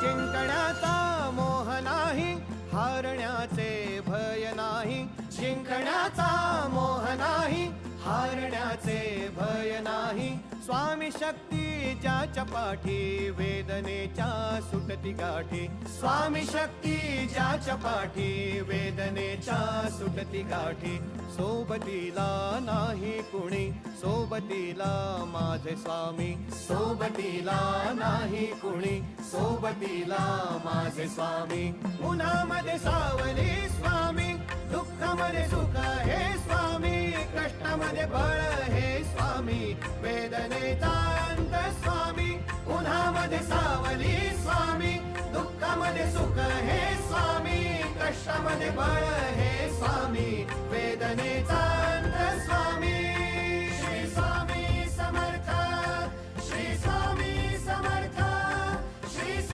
जिंकण्याचा मोह नाही, हारण्याचे भय नाही. जिंकण्याचा मोह नाही, हारण्याचे भय नाही. स्वामी शक्ती ज्याच्या पाठी, वेदनेच्या सुटती गाठी. स्वामी शक्ती ज्याच्या पाठी, वेदनेच्या सुटती गाठी. सोबतीला नाही कुणी, सोबतीला माझे स्वामी. सोबतीला नाही कुणी, सोबतीला माझे स्वामी. उन्हामध्ये सावली स्वामी, दुःखामध्ये सुख हे स्वामी. कष्टामध्ये बळ हे स्वामी, वेदनेचा अंत स्वामी. उन्हामध्ये सावली स्वामी, दुःखामध्ये सुख हे स्वामी. कष्टामध्ये बळ हे